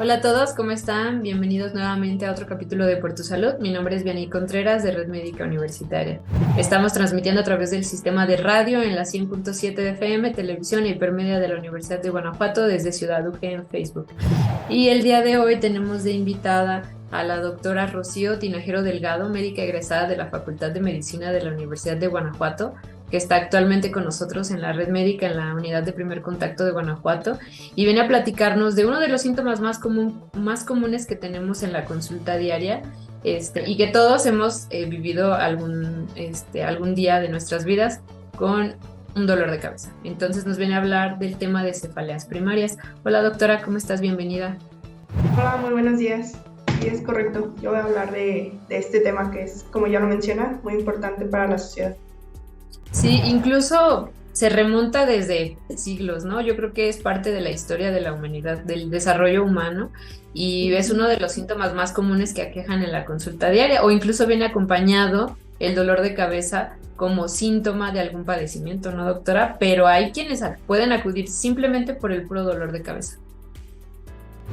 Hola a todos, ¿cómo están? Bienvenidos nuevamente a otro capítulo de Por Tu Salud. Mi nombre es Vianney Contreras de Red Médica Universitaria. Estamos transmitiendo a través del sistema de radio en la 100.7 de FM, televisión e hipermedia de la Universidad de Guanajuato desde Ciudad UG en Facebook. Y el día de hoy tenemos de invitada a la doctora Rocío Tinajero Delgado, médica egresada de la Facultad de Medicina de la Universidad de Guanajuato, que está actualmente con nosotros en la red médica en la unidad de primer contacto de Guanajuato y viene a platicarnos de uno de los síntomas más comunes que tenemos en la consulta diaria, y que todos hemos vivido algún día de nuestras vidas con un dolor de cabeza. Entonces nos viene a hablar del tema de cefaleas primarias. Hola doctora, ¿cómo estás? Bienvenida. Hola, muy buenos días. Sí, es correcto. Yo voy a hablar de este tema que es, como ya lo menciona, muy importante para la sociedad. Sí, incluso se remonta desde siglos, ¿no? Yo creo que es parte de la historia de la humanidad, del desarrollo humano, y es uno de los síntomas más comunes que aquejan en la consulta diaria, o incluso viene acompañado el dolor de cabeza como síntoma de algún padecimiento, ¿no, doctora? Pero hay quienes pueden acudir simplemente por el puro dolor de cabeza.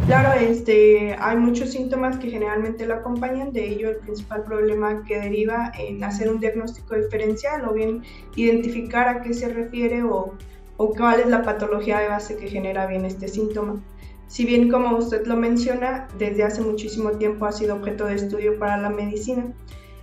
Claro, hay muchos síntomas que generalmente lo acompañan, de ello el principal problema que deriva en hacer un diagnóstico diferencial o bien identificar a qué se refiere o cuál es la patología de base que genera bien este síntoma. Si bien, como usted lo menciona, desde hace muchísimo tiempo ha sido objeto de estudio para la medicina.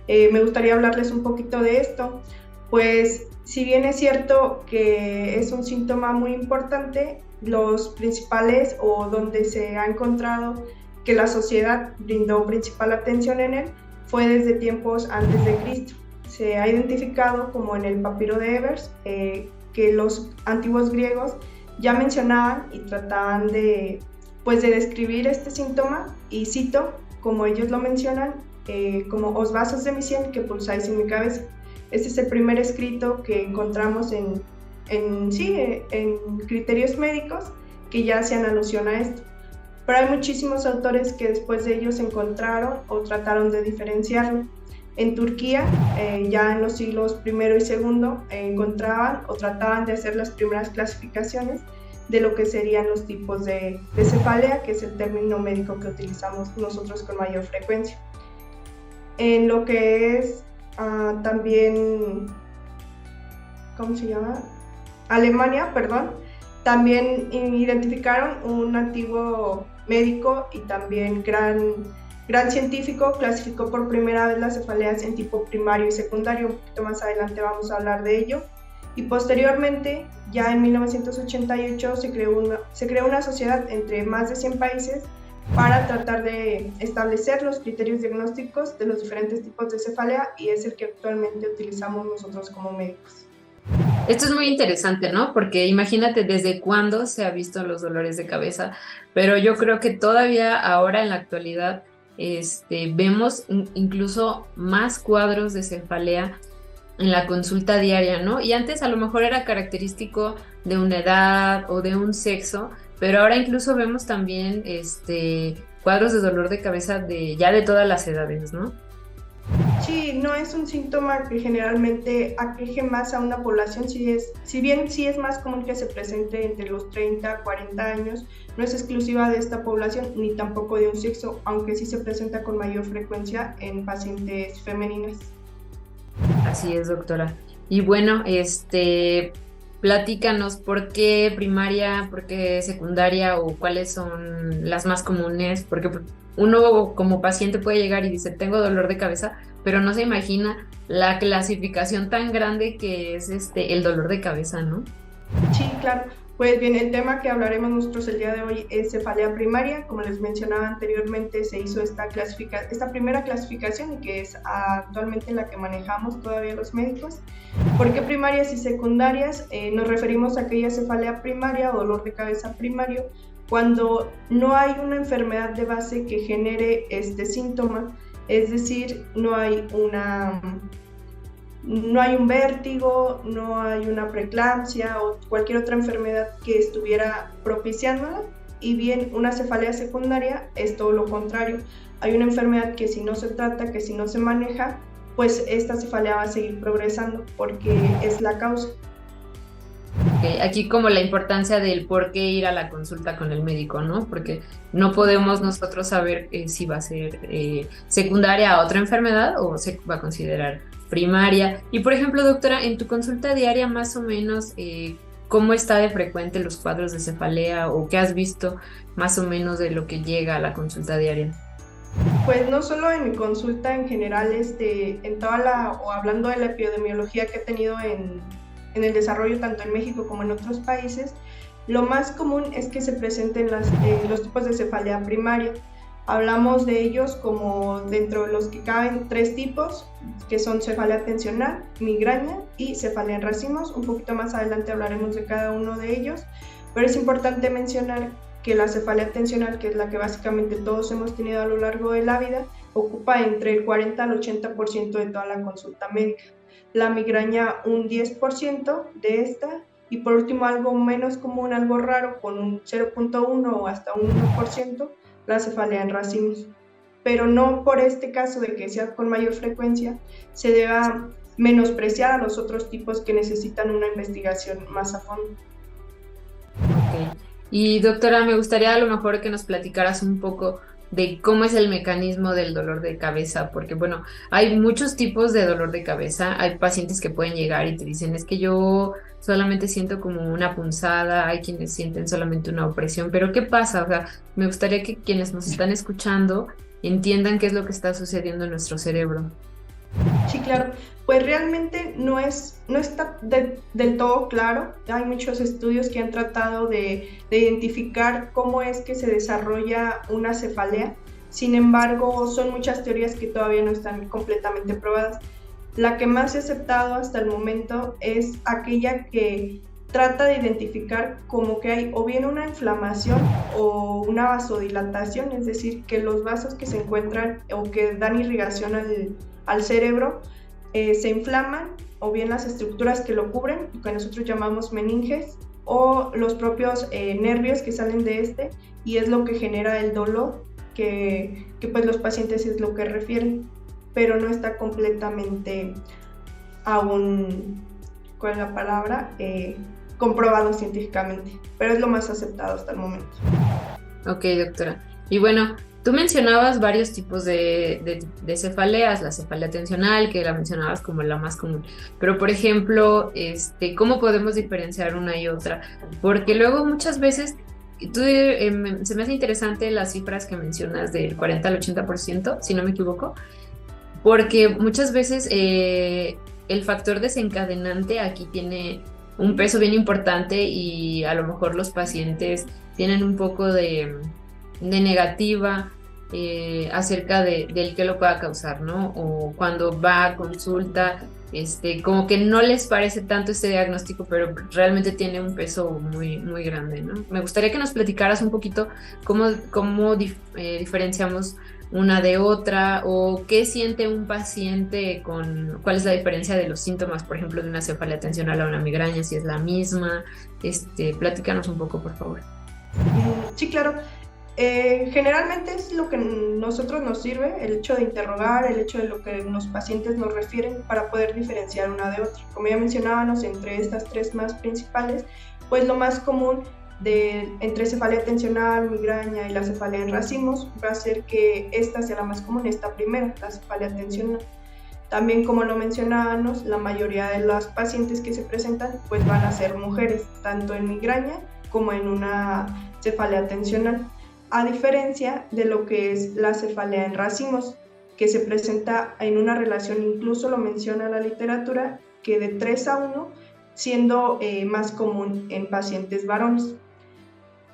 Me gustaría hablarles un poquito de esto, pues si bien es cierto que es un síntoma muy importante, los principales o donde se ha encontrado que la sociedad brindó principal atención en él fue desde tiempos antes de Cristo. Se ha identificado como en el papiro de Ebers, que los antiguos griegos ya mencionaban y trataban de describir este síntoma, y cito, como ellos lo mencionan, como os vasos de mi sien que pulsáis en mi cabeza. Este es el primer escrito que encontramos en criterios médicos que ya hacían alusión a esto. Pero hay muchísimos autores que después de ellos encontraron o trataron de diferenciarlo. En Turquía, ya en los siglos I y II, encontraban o trataban de hacer las primeras clasificaciones de lo que serían los tipos de cefalea, que es el término médico que utilizamos nosotros con mayor frecuencia. En lo que es también, ¿cómo se llama? Alemania, también identificaron un antiguo médico y también gran científico, clasificó por primera vez las cefaleas en tipo primario y secundario. Un poquito más adelante vamos a hablar de ello. Y posteriormente, ya en 1988, se creó una sociedad entre más de 100 países para tratar de establecer los criterios diagnósticos de los diferentes tipos de cefalea, y es el que actualmente utilizamos nosotros como médicos. Esto es muy interesante, ¿no? Porque imagínate desde cuándo se ha visto los dolores de cabeza, pero yo creo que todavía ahora en la actualidad vemos incluso más cuadros de cefalea en la consulta diaria, ¿no? Y antes a lo mejor era característico de una edad o de un sexo, pero ahora incluso vemos también cuadros de dolor de cabeza ya de todas las edades, ¿no? Sí, no es un síntoma que generalmente aqueje más a una población, si bien sí es más común que se presente entre los 30 a 40 años, no es exclusiva de esta población ni tampoco de un sexo, aunque sí se presenta con mayor frecuencia en pacientes femeninas. Así es, doctora. Y bueno, platícanos por qué primaria, por qué secundaria o cuáles son las más comunes, porque uno como paciente puede llegar y dice, tengo dolor de cabeza, pero no se imagina la clasificación tan grande que es el dolor de cabeza, ¿no? Sí, claro. Pues bien, el tema que hablaremos nosotros el día de hoy es cefalea primaria. Como les mencionaba anteriormente, se hizo esta primera clasificación, que es actualmente la que manejamos todavía los médicos. ¿Por qué primarias y secundarias? Nos referimos a aquella cefalea primaria o dolor de cabeza primario cuando no hay una enfermedad de base que genere este síntoma, es decir, no hay un vértigo, no hay una preeclampsia o cualquier otra enfermedad que estuviera propiciándola. Y bien, una cefalea secundaria es todo lo contrario. Hay una enfermedad que si no se trata, que si no se maneja, pues esta cefalea va a seguir progresando porque es la causa. Okay. Aquí como la importancia del por qué ir a la consulta con el médico, ¿no? Porque no podemos nosotros saber si va a ser secundaria a otra enfermedad o se va a considerar primaria. Y por ejemplo, doctora, en tu consulta diaria más o menos, ¿cómo está de frecuente los cuadros de cefalea o qué has visto más o menos de lo que llega a la consulta diaria? Pues no solo en mi consulta en general, en o hablando de la epidemiología que he tenido en el desarrollo tanto en México como en otros países, lo más común es que se presenten los tipos de cefalea primaria. Hablamos de ellos como dentro de los que caben 3 tipos, que son cefalea tensional, migraña y cefalea en racimos. Un poquito más adelante hablaremos de cada uno de ellos, pero es importante mencionar que la cefalea tensional, que es la que básicamente todos hemos tenido a lo largo de la vida, ocupa entre el 40 al 80% de toda la consulta médica. La migraña un 10% de esta, y por último algo menos común, algo raro, con un 0.1 o hasta un 1%, la cefalea en racimos. Pero no por este caso de que sea con mayor frecuencia se deba menospreciar a los otros tipos que necesitan una investigación más a fondo. Okay. Y doctora, me gustaría a lo mejor que nos platicaras un poco de cómo es el mecanismo del dolor de cabeza, porque bueno, hay muchos tipos de dolor de cabeza, hay pacientes que pueden llegar y te dicen, es que yo solamente siento como una punzada, hay quienes sienten solamente una opresión, pero ¿qué pasa? O sea, me gustaría que quienes nos están escuchando entiendan qué es lo que está sucediendo en nuestro cerebro. Sí, claro. Pues realmente no está del todo claro. Hay muchos estudios que han tratado de identificar cómo es que se desarrolla una cefalea. Sin embargo, son muchas teorías que todavía no están completamente probadas. La que más he aceptado hasta el momento es aquella que trata de identificar como que hay o bien una inflamación o una vasodilatación, es decir, que los vasos que se encuentran o que dan irrigación al cerebro se inflaman, o bien las estructuras que lo cubren, que nosotros llamamos meninges, o los propios nervios que salen de y es lo que genera el dolor, que pues los pacientes es lo que refieren, pero no está completamente aún, ¿cuál es la palabra? Comprobado científicamente, pero es lo más aceptado hasta el momento. Ok, doctora. Y bueno, tú mencionabas varios tipos de cefaleas, la cefalea tensional, que la mencionabas como la más común, pero por ejemplo, ¿cómo podemos diferenciar una y otra? Porque luego muchas veces, se me hace interesante las cifras que mencionas del 40 al 80%, si no me equivoco, porque muchas veces el factor desencadenante aquí tiene un peso bien importante y a lo mejor los pacientes tienen un poco de negativa acerca del que lo pueda causar, ¿no? O cuando va a consulta, como que no les parece tanto este diagnóstico, pero realmente tiene un peso muy, muy grande, ¿no? Me gustaría que nos platicaras un poquito cómo diferenciamos una de otra o qué siente un paciente cuál es la diferencia de los síntomas, por ejemplo, de una cefalea tensional a una migraña, si es la misma. Platícanos un poco, por favor. Sí, claro. Generalmente es lo que nosotros nos sirve, el hecho de interrogar, el hecho de lo que los pacientes nos refieren para poder diferenciar una de otra. Como ya mencionábamos, entre estas 3 más principales, pues lo más común entre cefalea tensional, migraña y la cefalea en racimos va a ser que esta sea la más común, esta primera, la cefalea tensional. También, como lo mencionábamos, la mayoría de los pacientes que se presentan pues van a ser mujeres, tanto en migraña como en una cefalea tensional, a diferencia de lo que es la cefalea en racimos, que se presenta en una relación, incluso lo menciona la literatura, que de 3:1, siendo más común en pacientes varones.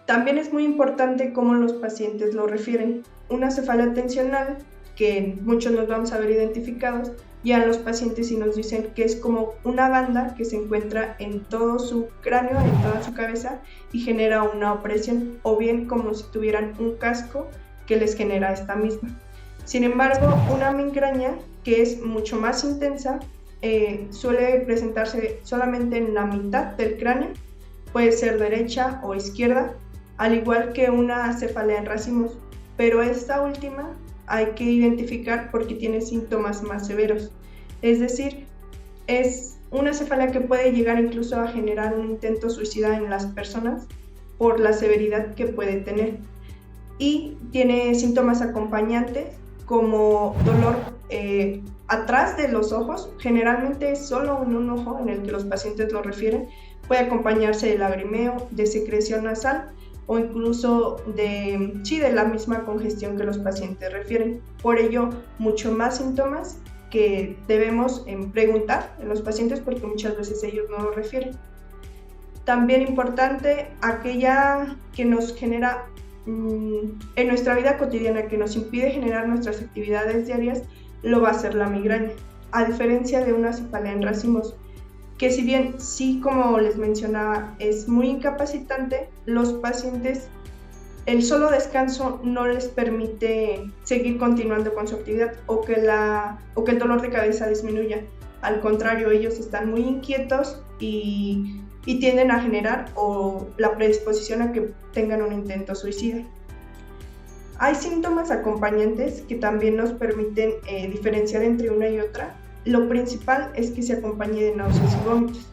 También es muy importante cómo los pacientes lo refieren. Una cefalea tensional, que muchos nos vamos a ver identificados, ya los pacientes sí nos dicen que es como una banda que se encuentra en todo su cráneo, en toda su cabeza, y genera una opresión, o bien como si tuvieran un casco que les genera esta misma. Sin embargo, una migraña, que es mucho más intensa, suele presentarse solamente en la mitad del cráneo, puede ser derecha o izquierda, al igual que una cefalea en racimos, pero esta última hay que identificar porque tiene síntomas más severos. Es decir, es Una cefalea que puede llegar incluso a generar un intento suicida en las personas por la severidad que puede tener. Y tiene síntomas acompañantes como dolor atrás de los ojos, generalmente es solo en un ojo en el que los pacientes lo refieren, puede acompañarse de lagrimeo, de secreción nasal o incluso de la misma congestión que los pacientes refieren. Por ello, mucho más síntomas que debemos preguntar en los pacientes porque muchas veces ellos no lo refieren. También importante, aquella que nos genera en nuestra vida cotidiana, que nos impide generar nuestras actividades diarias, lo va a ser la migraña, a diferencia de una cefalea en racimos, que si bien sí, como les mencionaba, es muy incapacitante, los pacientes, el solo descanso no les permite seguir continuando con su actividad o que el dolor de cabeza disminuya. Al contrario, ellos están muy inquietos y tienden a generar la predisposición a que tengan un intento suicida. Hay síntomas acompañantes que también nos permiten diferenciar entre una y otra. Lo principal es que se acompañe de náuseas y vómitos.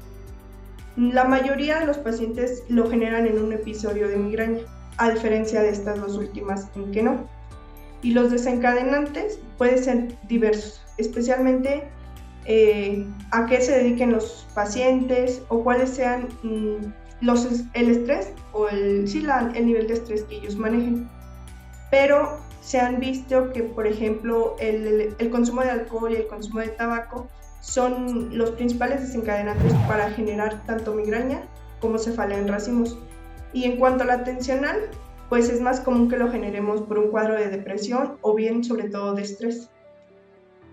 La mayoría de los pacientes lo generan en un episodio de migraña, a diferencia de estas dos últimas en que no. Y los desencadenantes pueden ser diversos, especialmente a qué se dediquen los pacientes o cuáles sean el estrés o el nivel de estrés que ellos manejen. Pero se han visto que, por ejemplo, el consumo de alcohol y el consumo de tabaco son los principales desencadenantes para generar tanto migraña como cefalea en racimos. Y en cuanto a la tensional, pues es más común que lo generemos por un cuadro de depresión o bien sobre todo de estrés.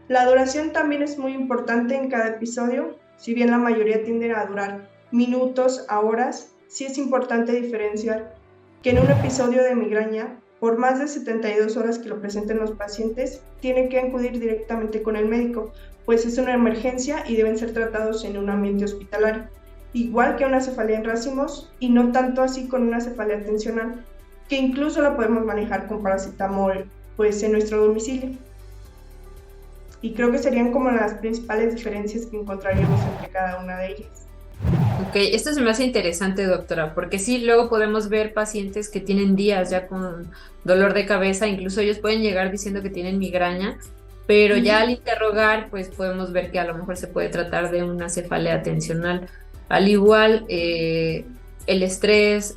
La duración también es muy importante en cada episodio, si bien la mayoría tienden a durar minutos a horas, sí es importante diferenciar que en un episodio de migraña, por más de 72 horas que lo presenten los pacientes, tienen que acudir directamente con el médico, pues es una emergencia y deben ser tratados en un ambiente hospitalario, igual que una cefalea en racimos y no tanto así con una cefalea tensional, que incluso la podemos manejar con paracetamol pues en nuestro domicilio. Y creo que serían como las principales diferencias que encontraríamos entre cada una de ellas. Ok, esto se me hace interesante, doctora, porque sí, luego podemos ver pacientes que tienen días ya con dolor de cabeza, incluso ellos pueden llegar diciendo que tienen migraña, pero ya al interrogar, pues podemos ver que a lo mejor se puede tratar de una cefalea tensional. Al igual, el estrés,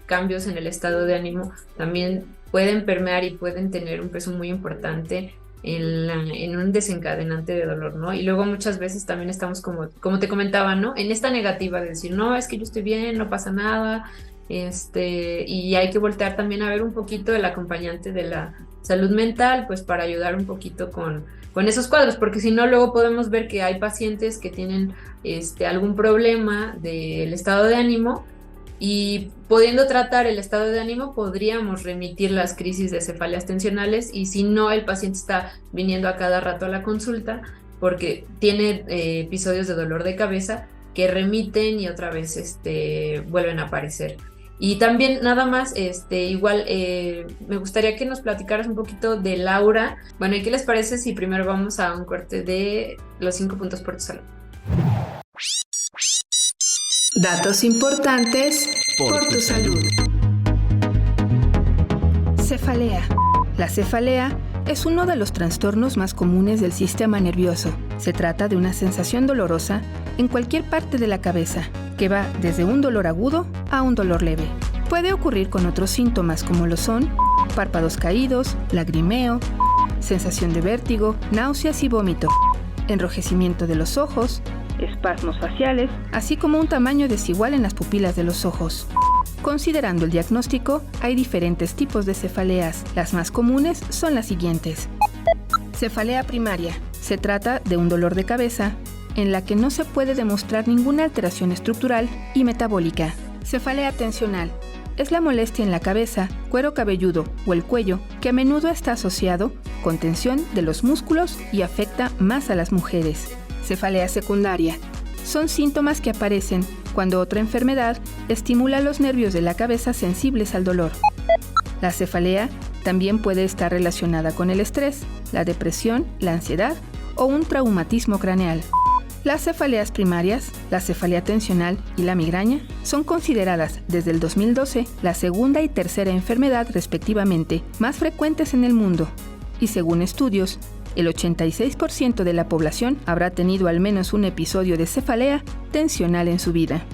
cambios en el estado de ánimo también pueden permear y pueden tener un peso muy importante en un desencadenante de dolor, ¿no? Y luego muchas veces también estamos como te comentaba, ¿no? En esta negativa de decir, no, es que yo estoy bien, no pasa nada, y hay que voltear también a ver un poquito el acompañante de la salud mental, pues para ayudar un poquito con esos cuadros, porque si no, luego podemos ver que hay pacientes que tienen algún problema del estado de ánimo, y pudiendo tratar el estado de ánimo podríamos remitir las crisis de cefaleas tensionales, y si no, el paciente está viniendo a cada rato a la consulta porque tiene episodios de dolor de cabeza que remiten y otra vez vuelven a aparecer. Y también nada más, igual me gustaría que nos platicaras un poquito de Laura. Bueno, ¿y qué les parece si primero vamos a un corte de los 5 puntos por tu salud? Datos importantes por tu salud. Cefalea. La cefalea es uno de los trastornos más comunes del sistema nervioso. Se trata de una sensación dolorosa en cualquier parte de la cabeza, que va desde un dolor agudo a un dolor leve. Puede ocurrir con otros síntomas como lo son párpados caídos, lagrimeo, sensación de vértigo, náuseas y vómito, enrojecimiento de los ojos, espasmos faciales, así como un tamaño desigual en las pupilas de los ojos. Considerando el diagnóstico, hay diferentes tipos de cefaleas. Las más comunes son las siguientes. Cefalea primaria. Se trata de un dolor de cabeza en la que no se puede demostrar ninguna alteración estructural y metabólica. Cefalea tensional. Es la molestia en la cabeza, cuero cabelludo o el cuello que a menudo está asociado con tensión de los músculos y afecta más a las mujeres. Cefalea secundaria. Son síntomas que aparecen cuando otra enfermedad estimula los nervios de la cabeza sensibles al dolor. La cefalea también puede estar relacionada con el estrés, la depresión, la ansiedad o un traumatismo craneal. Las cefaleas primarias, la cefalea tensional y la migraña son consideradas desde el 2012 la segunda y tercera enfermedad respectivamente más frecuentes en el mundo, y según estudios, el 86% de la población habrá tenido al menos un episodio de cefalea tensional en su vida.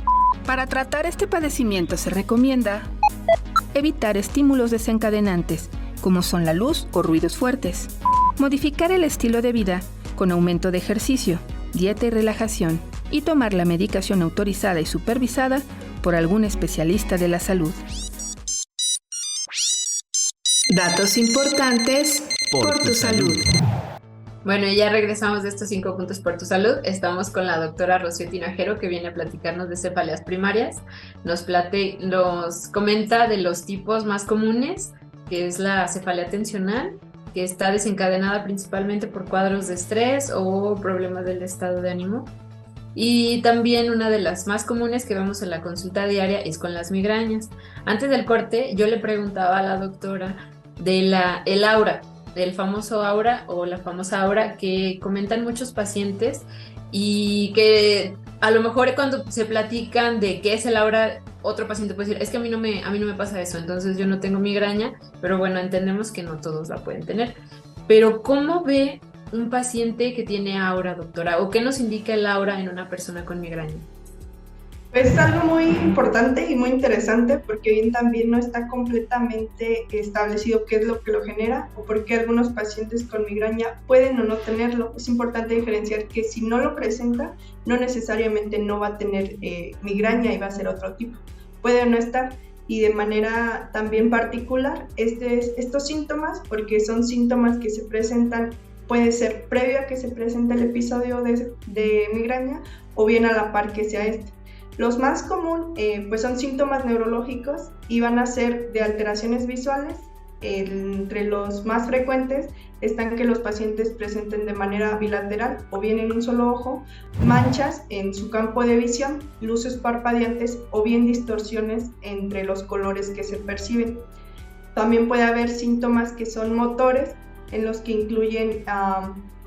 Para tratar este padecimiento se recomienda evitar estímulos desencadenantes, como son la luz o ruidos fuertes, modificar el estilo de vida con aumento de ejercicio, dieta y relajación, y tomar la medicación autorizada y supervisada por algún especialista de la salud. Datos importantes por tu salud. Bueno, ya regresamos de estos 5 puntos por tu salud. Estamos con la doctora Rocío Tinajero, que viene a platicarnos de cefaleas primarias. Nos comenta de los tipos más comunes, que es la cefalea tensional, que está desencadenada principalmente por cuadros de estrés o problemas del estado de ánimo. Y también una de las más comunes que vemos en la consulta diaria es con las migrañas. Antes del corte, yo le preguntaba a la doctora el aura, del famoso aura o la famosa aura que comentan muchos pacientes, y que a lo mejor cuando se platican de qué es el aura, otro paciente puede decir, es que a mí no me pasa eso, entonces yo no tengo migraña, pero bueno, entendemos que no todos la pueden tener. Pero ¿cómo ve un paciente que tiene aura, doctora? ¿O qué nos indica el aura en una persona con migraña? Pues es algo muy importante y muy interesante, porque bien también no está completamente establecido qué es lo que lo genera o por qué algunos pacientes con migraña pueden o no tenerlo. Es importante diferenciar que si no lo presenta, no necesariamente no va a tener migraña y va a ser otro tipo. Puede no estar, y de manera también particular estos síntomas, porque son síntomas que se presentan, puede ser previo a que se presente el episodio de migraña o bien a la par que sea este. Los más comunes pues son síntomas neurológicos y van a ser de alteraciones visuales. Entre los más frecuentes están que los pacientes presenten de manera bilateral o bien en un solo ojo manchas en su campo de visión, luces parpadeantes o bien distorsiones entre los colores que se perciben. También puede haber síntomas que son motores, en los que incluyen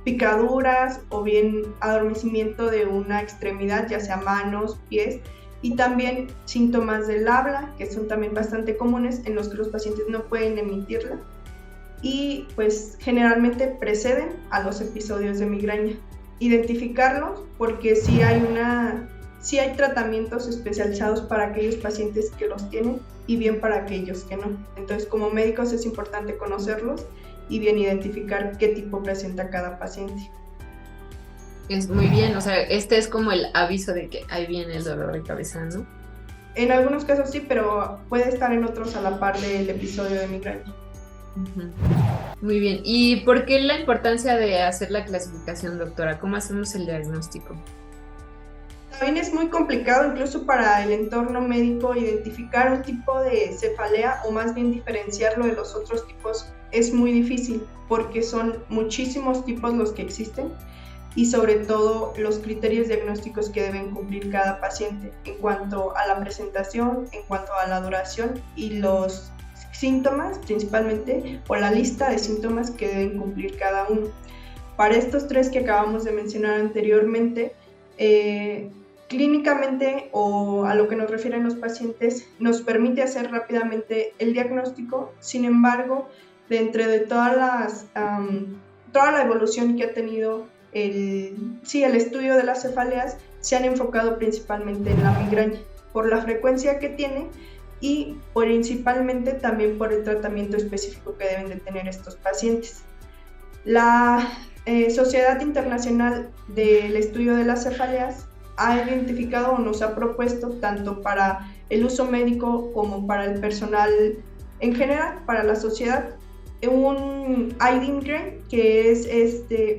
picaduras o bien adormecimiento de una extremidad, ya sea manos, pies, y también síntomas del habla, que son también bastante comunes, en los que los pacientes no pueden emitirla y pues generalmente preceden a los episodios de migraña. Identificarlos, porque sí hay tratamientos especializados para aquellos pacientes que los tienen y bien para aquellos que no. Entonces, como médicos es importante conocerlos y bien identificar qué tipo presenta cada paciente. Es muy bien, o sea, este es como el aviso de que ahí viene el dolor de cabeza, ¿no? En algunos casos sí, pero puede estar en otros a la par del episodio de migraña. Uh-huh. Muy bien, ¿y por qué la importancia de hacer la clasificación, doctora? ¿Cómo hacemos el diagnóstico? También es muy complicado, incluso para el entorno médico, identificar un tipo de cefalea, o más bien diferenciarlo de los otros tipos. Es muy difícil porque son muchísimos tipos los que existen, y sobre todo los criterios diagnósticos que deben cumplir cada paciente en cuanto a la presentación, en cuanto a la duración y los síntomas principalmente, o la lista de síntomas que deben cumplir cada uno. Para estos 3 que acabamos de mencionar anteriormente, clínicamente, o a lo que nos refieren los pacientes, nos permite hacer rápidamente el diagnóstico. Sin embargo, dentro de toda la evolución que ha tenido el estudio de las cefaleas, se han enfocado principalmente en la migraña, por la frecuencia que tiene y principalmente también por el tratamiento específico que deben de tener estos pacientes. La Sociedad Internacional del Estudio de las Cefaleas ha identificado o nos ha propuesto, tanto para el uso médico como para el personal en general, para la sociedad, un IDIMGRE, que es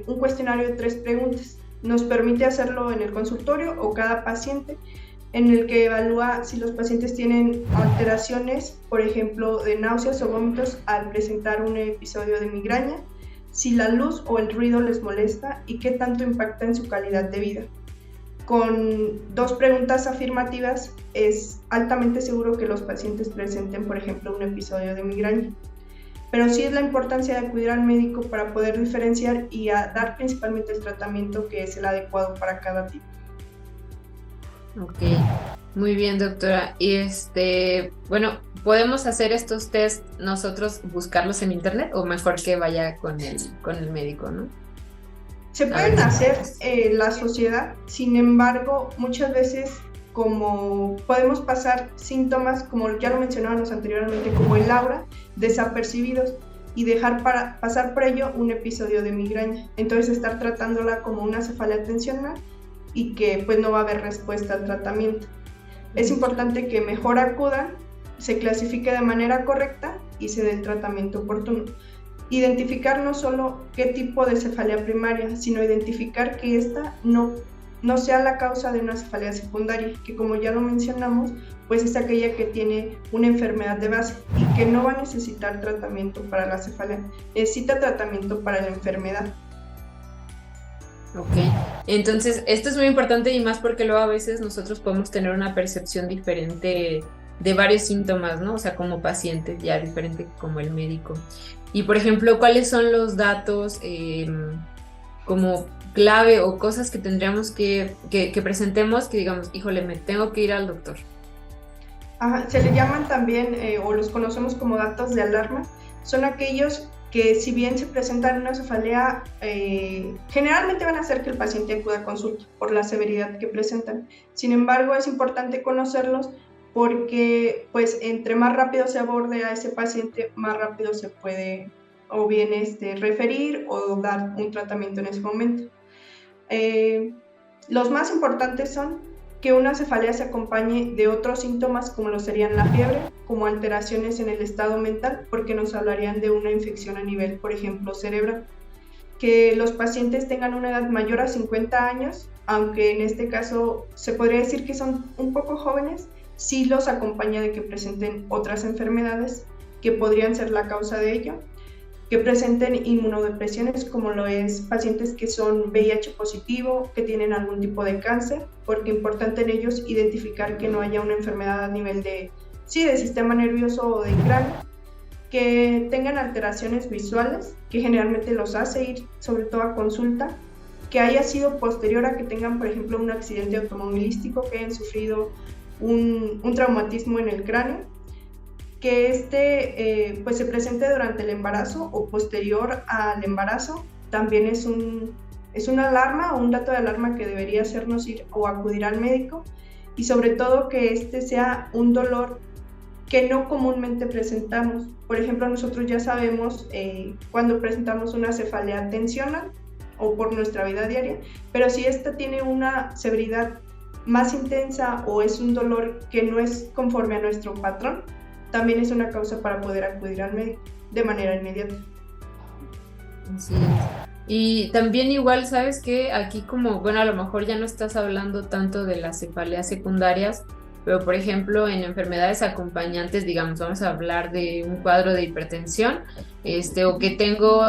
un cuestionario de 3 preguntas. Nos permite hacerlo en el consultorio o cada paciente, en el que evalúa si los pacientes tienen alteraciones, por ejemplo, de náuseas o vómitos al presentar un episodio de migraña, si la luz o el ruido les molesta y qué tanto impacta en su calidad de vida. Con 2 preguntas afirmativas es altamente seguro que los pacientes presenten, por ejemplo, un episodio de migraña. pero sí es la importancia de acudir al médico para poder diferenciar y dar principalmente el tratamiento que es el adecuado para cada tipo. Ok, muy bien, doctora. Y bueno, ¿podemos hacer estos test nosotros, buscarlos en internet o mejor que vaya con el médico, no? Se pueden hacer la sociedad, sin embargo, muchas veces como podemos pasar síntomas, como ya lo mencionábamos anteriormente, como el aura, desapercibidos y dejar pasar por ello un episodio de migraña. Entonces estar tratándola como una cefalea tensional y que pues no va a haber respuesta al tratamiento. Es importante que mejor acudan, se clasifique de manera correcta y se dé el tratamiento oportuno. Identificar no solo qué tipo de cefalea primaria, sino identificar que esta no sea la causa de una cefalea secundaria, que como ya lo mencionamos, pues es aquella que tiene una enfermedad de base y que no va a necesitar tratamiento para la cefalea, necesita tratamiento para la enfermedad. Ok, entonces esto es muy importante y más porque luego a veces nosotros podemos tener una percepción diferente de varios síntomas, ¿no? O sea, como pacientes ya diferente como el médico. Y por ejemplo, ¿cuáles son los datos como clave o cosas que tendríamos que presentemos que digamos, híjole, me tengo que ir al doctor? Ajá, se le llaman también, o los conocemos como datos de alarma, son aquellos que si bien se presentan una cefalea, generalmente van a hacer que el paciente acuda a consulta por la severidad que presentan. Sin embargo, es importante conocerlos porque pues entre más rápido se aborde a ese paciente, más rápido se puede o bien referir o dar un tratamiento en ese momento. Los más importantes son que una cefalea se acompañe de otros síntomas como lo serían la fiebre, como alteraciones en el estado mental, porque nos hablarían de una infección a nivel, por ejemplo, cerebral. Que los pacientes tengan una edad mayor a 50 años, aunque en este caso se podría decir que son un poco jóvenes, sí los acompaña de que presenten otras enfermedades que podrían ser la causa de ello, que presenten inmunodepresiones como lo es pacientes que son VIH positivo, que tienen algún tipo de cáncer, porque es importante en ellos identificar que no haya una enfermedad a nivel de sistema nervioso o de cráneo, que tengan alteraciones visuales, que generalmente los hace ir sobre todo a consulta, que haya sido posterior a que tengan, por ejemplo, un accidente automovilístico, que hayan sufrido un traumatismo en el cráneo, que pues se presente durante el embarazo o posterior al embarazo, también es una alarma o un dato de alarma que debería hacernos ir o acudir al médico, y sobre todo que sea un dolor que no comúnmente presentamos. Por ejemplo, nosotros ya sabemos cuando presentamos una cefalea tensional o por nuestra vida diaria, pero si esta tiene una severidad más intensa o es un dolor que no es conforme a nuestro patrón, también es una causa para poder acudir al médico de manera inmediata. Sí. Y también igual, ¿sabes qué? Aquí como, bueno, a lo mejor ya no estás hablando tanto de las cefaleas secundarias, pero por ejemplo en enfermedades acompañantes, digamos, vamos a hablar de un cuadro de hipertensión, o que tengo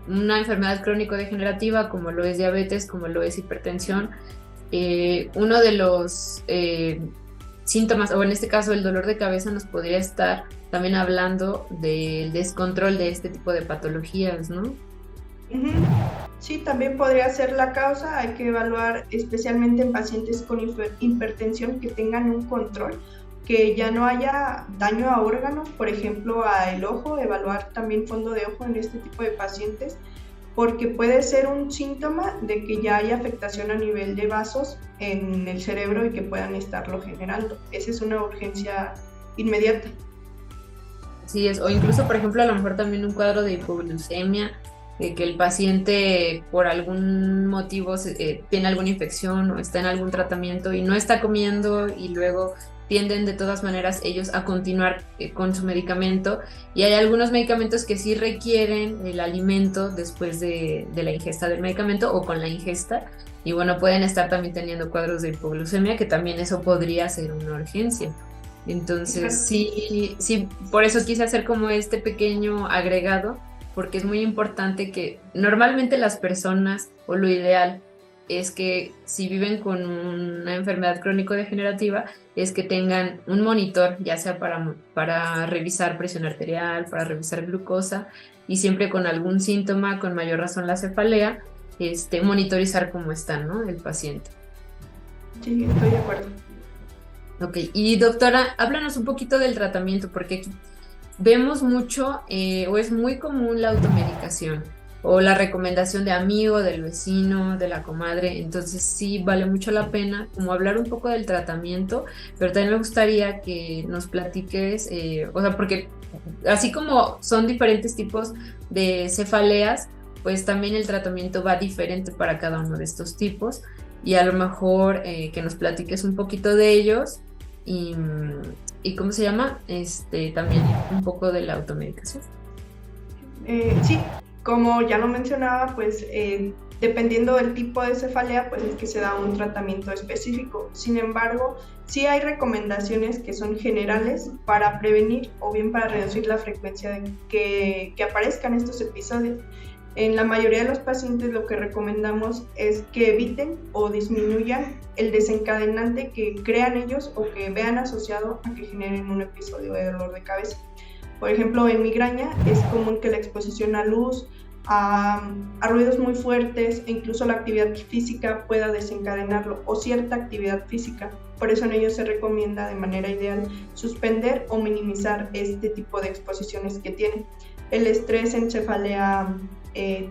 una enfermedad crónico-degenerativa como lo es diabetes, como lo es hipertensión, uno de los síntomas, o en este caso el dolor de cabeza, nos podría estar también hablando del descontrol de este tipo de patologías, ¿no? Sí, también podría ser la causa. Hay que evaluar especialmente en pacientes con hipertensión que tengan un control, que ya no haya daño a órganos, por ejemplo al ojo, evaluar también fondo de ojo en este tipo de pacientes, porque puede ser un síntoma de que ya hay afectación a nivel de vasos en el cerebro y que puedan estarlo generando. Esa es una urgencia inmediata. Sí, o incluso, por ejemplo, a lo mejor también un cuadro de hipoglucemia, de que el paciente por algún motivo tiene alguna infección o está en algún tratamiento y no está comiendo, y luego tienden de todas maneras ellos a continuar con su medicamento, y hay algunos medicamentos que sí requieren el alimento después de la ingesta del medicamento o con la ingesta, y bueno, pueden estar también teniendo cuadros de hipoglucemia, que también eso podría ser una urgencia. Entonces sí, por eso quise hacer como este pequeño agregado, porque es muy importante que normalmente las personas, o lo ideal, es que si viven con una enfermedad crónico-degenerativa, es que tengan un monitor, ya sea para revisar presión arterial, para revisar glucosa, y siempre con algún síntoma, con mayor razón la cefalea, monitorizar cómo está, ¿no?, el paciente. Sí, estoy de acuerdo. Ok, y doctora, háblanos un poquito del tratamiento, porque aquí vemos mucho, o es muy común la automedicación, o la recomendación de amigo, del vecino, de la comadre. Entonces sí vale mucho la pena como hablar un poco del tratamiento, pero también me gustaría que nos platiques, o sea, porque así como son diferentes tipos de cefaleas, pues también el tratamiento va diferente para cada uno de estos tipos, y a lo mejor que nos platiques un poquito de ellos y ¿cómo se llama? También un poco de la automedicación. Sí, como ya lo mencionaba, pues dependiendo del tipo de cefalea, pues es que se da un tratamiento específico. Sin embargo, sí hay recomendaciones que son generales para prevenir o bien para reducir la frecuencia de que aparezcan estos episodios. En la mayoría de los pacientes lo que recomendamos es que eviten o disminuyan el desencadenante que crean ellos o que vean asociado a que generen un episodio de dolor de cabeza. Por ejemplo, en migraña es común que la exposición a luz, a ruidos muy fuertes e incluso la actividad física pueda desencadenarlo, o cierta actividad física. Por eso en ellos se recomienda de manera ideal suspender o minimizar este tipo de exposiciones que tienen. El estrés en cefalea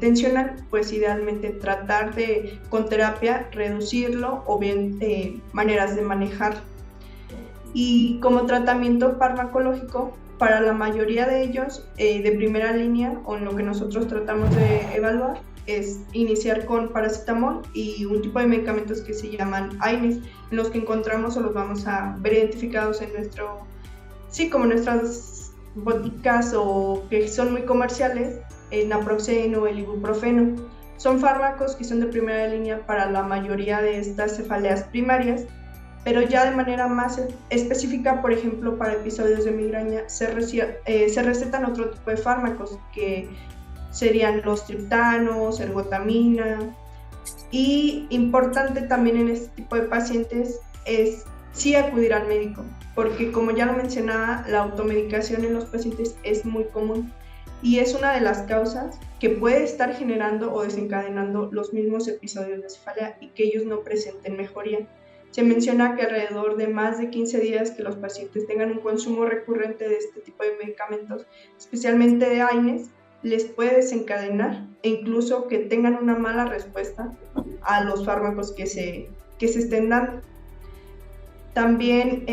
tensional, pues idealmente tratar de con terapia reducirlo o bien maneras de manejar. Y como tratamiento farmacológico, para la mayoría de ellos de primera línea, o en lo que nosotros tratamos de evaluar, es iniciar con paracetamol y un tipo de medicamentos que se llaman AINES, en los que encontramos o los vamos a ver identificados en como nuestras boticas, o que son muy comerciales, el naproxeno, el ibuprofeno. Son fármacos que son de primera línea para la mayoría de estas cefaleas primarias, pero ya de manera más específica, por ejemplo, para episodios de migraña, se recetan otro tipo de fármacos, que serían los triptanos, ergotamina. Y importante también en este tipo de pacientes es sí acudir al médico, porque como ya lo mencionaba, la automedicación en los pacientes es muy común y es una de las causas que puede estar generando o desencadenando los mismos episodios de cefalea y que ellos no presenten mejoría. Se menciona que alrededor de más de 15 días que los pacientes tengan un consumo recurrente de este tipo de medicamentos, especialmente de AINES, les puede desencadenar, e incluso que tengan una mala respuesta a los fármacos que se estén dando. También,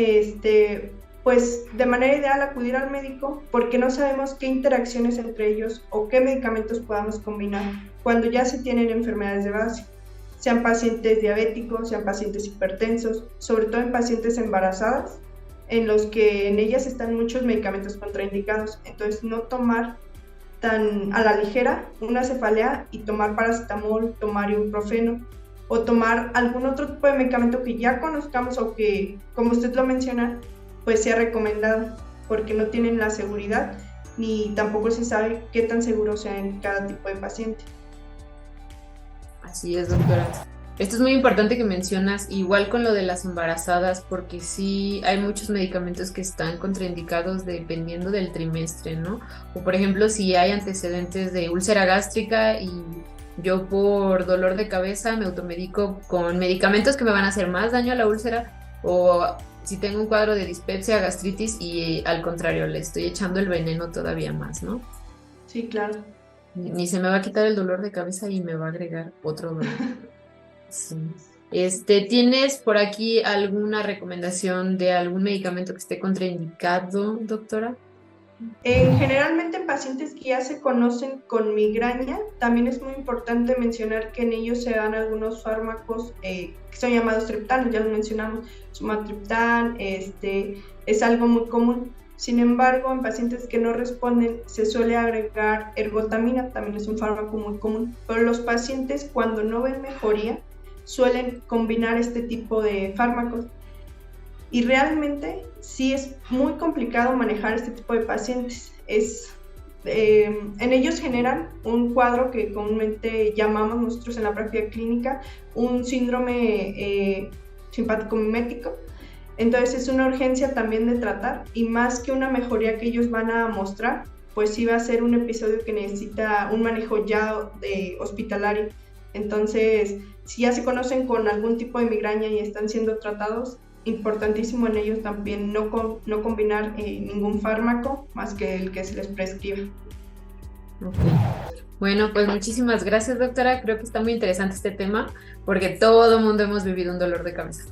pues de manera ideal acudir al médico, porque no sabemos qué interacciones entre ellos o qué medicamentos podamos combinar cuando ya se tienen enfermedades de base, sean pacientes diabéticos, sean pacientes hipertensos, sobre todo en pacientes embarazadas, en los que en ellas están muchos medicamentos contraindicados. Entonces, no tomar tan a la ligera una cefalea y tomar paracetamol, tomar ibuprofeno o tomar algún otro tipo de medicamento que ya conozcamos o que, como usted lo menciona, pues sea recomendado, porque no tienen la seguridad ni tampoco se sabe qué tan seguro sea en cada tipo de paciente. Así es, doctora. Esto es muy importante que mencionas, igual con lo de las embarazadas, porque sí hay muchos medicamentos que están contraindicados dependiendo del trimestre, ¿no? O por ejemplo, si hay antecedentes de úlcera gástrica y yo por dolor de cabeza me automedico con medicamentos que me van a hacer más daño a la úlcera, o si tengo un cuadro de dispepsia, gastritis y al contrario, le estoy echando el veneno todavía más, ¿no? Sí, claro. Ni se me va a quitar el dolor de cabeza y me va a agregar otro dolor. Sí. ¿Tienes por aquí alguna recomendación de algún medicamento que esté contraindicado, doctora? Generalmente en pacientes que ya se conocen con migraña, también es muy importante mencionar que en ellos se dan algunos fármacos que son llamados triptanos, ya lo mencionamos, sumatriptán, es algo muy común. Sin embargo, en pacientes que no responden se suele agregar ergotamina, también es un fármaco muy común, pero los pacientes cuando no ven mejoría suelen combinar este tipo de fármacos. Y realmente sí es muy complicado manejar este tipo de pacientes. Es En ellos generan un cuadro que comúnmente llamamos nosotros en la práctica clínica un síndrome simpático mimético. Entonces es una urgencia también de tratar, y más que una mejoría que ellos van a mostrar, pues sí va a ser un episodio que necesita un manejo ya hospitalario. Entonces, si ya se conocen con algún tipo de migraña y están siendo tratados, importantísimo en ellos también no combinar ningún fármaco más que el que se les prescriba. Okay. Bueno, pues muchísimas gracias, doctora. Creo que está muy interesante este tema porque todo el mundo hemos vivido un dolor de cabeza.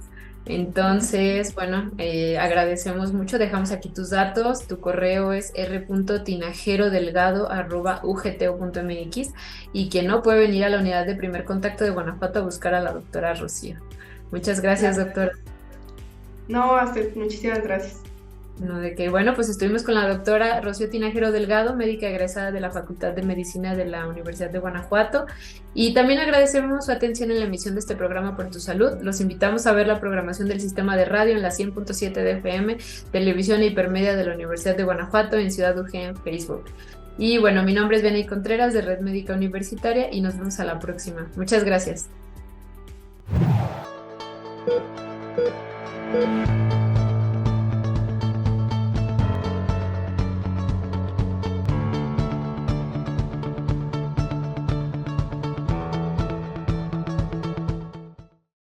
Entonces, bueno, agradecemos mucho. Dejamos aquí tus datos. Tu correo es r.tinajerodelgado@ugto.mx, y quien no puede venir a la unidad de primer contacto de Guanajuato a buscar a la doctora Rocío. Muchas gracias, doctora. No, Astrid, muchísimas gracias. No, de que, bueno, pues estuvimos con la doctora Rocío Tinajero Delgado, médica egresada de la Facultad de Medicina de la Universidad de Guanajuato, y también agradecemos su atención en la emisión de este programa Por Tu Salud. Los invitamos a ver la programación del sistema de radio en la 100.7 de FM, televisión e hipermedia de la Universidad de Guanajuato en Ciudad UG en Facebook. Y bueno, mi nombre es Vianey Contreras de Red Médica Universitaria y nos vemos a la próxima. Muchas gracias.